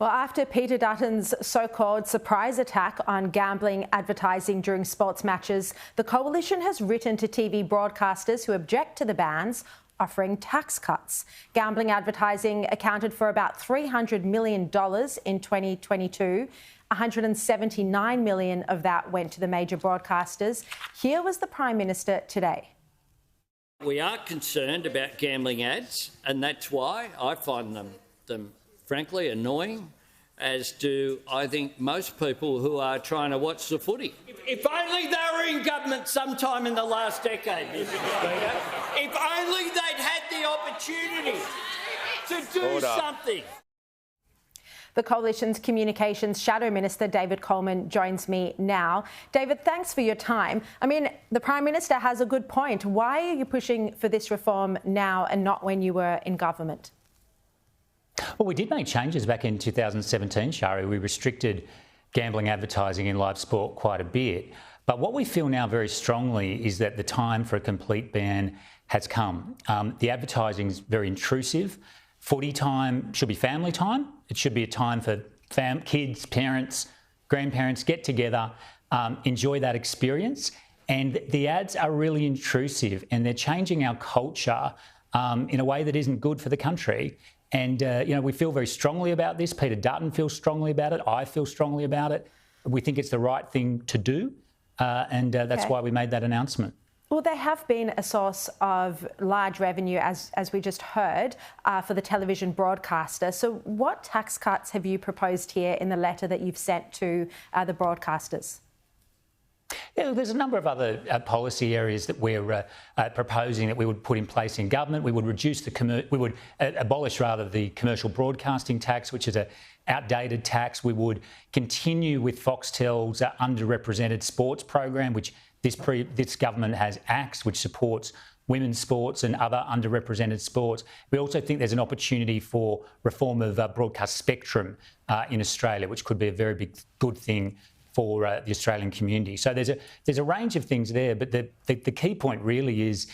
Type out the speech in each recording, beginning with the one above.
Well, after Peter Dutton's so-called surprise attack on gambling advertising during sports matches, the coalition has written to TV broadcasters who object to the bans, offering tax cuts. Gambling advertising accounted for about $300 million in 2022. $179 million of that went to the major broadcasters. Here was the Prime Minister today. We are concerned about gambling ads, and that's why I find them frankly annoying, as do, I think, most people who are trying to watch the footy. If only they were in government sometime in the last decade, Mr. Speaker. If only they'd had the opportunity to do something. The Coalition's Communications Shadow Minister David Coleman joins me now. David, thanks for your time. I mean, the Prime Minister has a good point. Why are you pushing for this reform now and not when you were in government? Well, we did make changes back in 2017, Sharri. We restricted gambling advertising in live sport quite a bit. But what we feel now very strongly is that the time for a complete ban has come. The advertising is very intrusive. Footy time should be family time. It should be a time for kids, parents, grandparents, get together, enjoy that experience. And the ads are really intrusive, and they're changing our culture in a way that isn't good for the country. And, we feel very strongly about this. Peter Dutton feels strongly about it. I feel strongly about it. We think it's the right thing to do. That's why we made that announcement. Well, they have been a source of large revenue, as we just heard, for the television broadcaster. So what tax cuts have you proposed here in the letter that you've sent to the broadcasters? Yeah, there's a number of other policy areas that we're proposing that we would put in place in government. We would abolish the commercial broadcasting tax, which is an outdated tax. We would continue with Foxtel's underrepresented sports program, which this government has axed, which supports women's sports and other underrepresented sports. We also think there's an opportunity for reform of broadcast spectrum in Australia, which could be a very good thing for the Australian community. So there's a range of things there, but the key point really is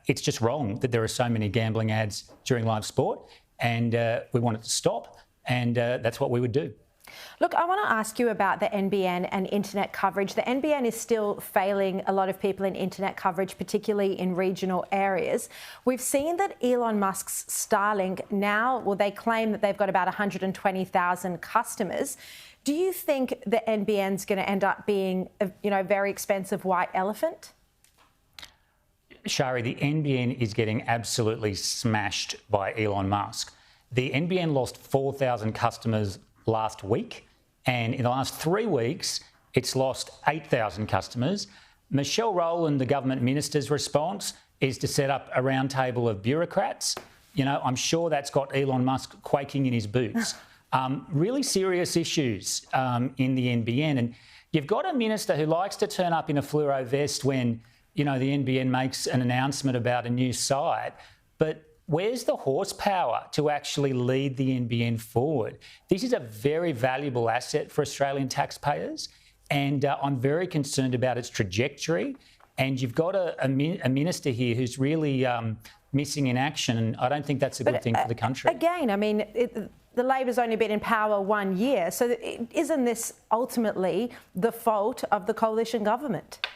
it's just wrong that there are so many gambling ads during live sport, and we want it to stop, and that's what we would do. Look, I want to ask you about the NBN and internet coverage. The NBN is still failing a lot of people in internet coverage, particularly in regional areas. We've seen that Elon Musk's Starlink now, well, they claim that they've got about 120,000 customers. Do you think the NBN's going to end up being a very expensive white elephant? Sharri, the NBN is getting absolutely smashed by Elon Musk. The NBN lost 4,000 customers last week, and in the last 3 weeks, it's lost 8,000 customers. Michelle Rowland, the government minister's response is to set up a roundtable of bureaucrats. I'm sure that's got Elon Musk quaking in his boots. Really serious issues in the NBN, and you've got a minister who likes to turn up in a fluoro vest when, the NBN makes an announcement about a new site, but where's the horsepower to actually lead the NBN forward? This is a very valuable asset for Australian taxpayers, and I'm very concerned about its trajectory. And you've got a minister here who's really missing in action, and I don't think that's a good thing for the country. Again, the Labor's only been in power 1 year, so isn't this ultimately the fault of the coalition government?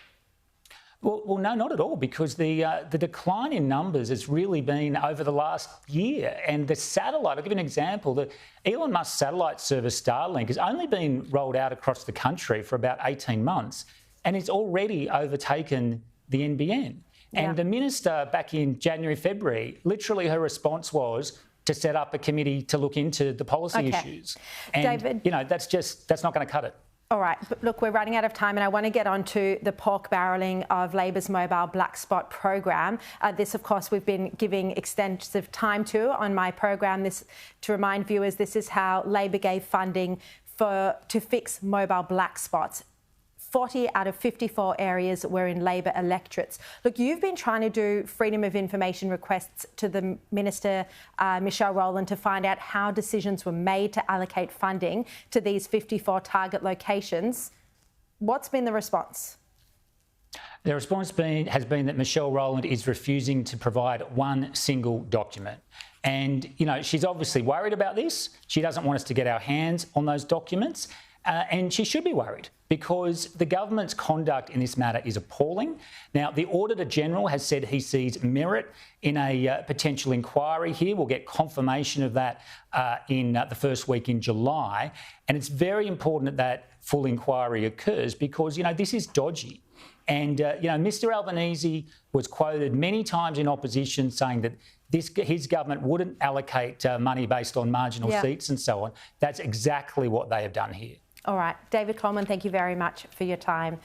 Well, no, not at all, because the decline in numbers has really been over the last year. And the satellite, I'll give you an example, the Elon Musk satellite service Starlink has only been rolled out across the country for about 18 months, and it's already overtaken the NBN. And the minister back in January, February, literally her response was to set up a committee to look into the policy issues. And, David, that's not going to cut it. All right, but look, we're running out of time, and I want to get on to the pork barrelling of Labor's mobile black spot program. This, of course, we've been giving extensive time to on my program. To remind viewers, this is how Labor gave funding to fix mobile black spots. 40 out of 54 areas were in Labor electorates. Look, you've been trying to do freedom of information requests to the Minister, Michelle Rowland, to find out how decisions were made to allocate funding to these 54 target locations. What's been the response? The response has been that Michelle Rowland is refusing to provide one single document. And, you know, she's obviously worried about this. She doesn't want us to get our hands on those documents. And she should be worried because the government's conduct in this matter is appalling. Now, the Auditor General has said he sees merit in a potential inquiry here. We'll get confirmation of that in the first week in July. And it's very important that full inquiry occurs because, you know, this is dodgy. And, you know, Mr Albanese was quoted many times in opposition saying that his government wouldn't allocate money based on marginal seats and so on. That's exactly what they have done here. All right. David Coleman, thank you very much for your time.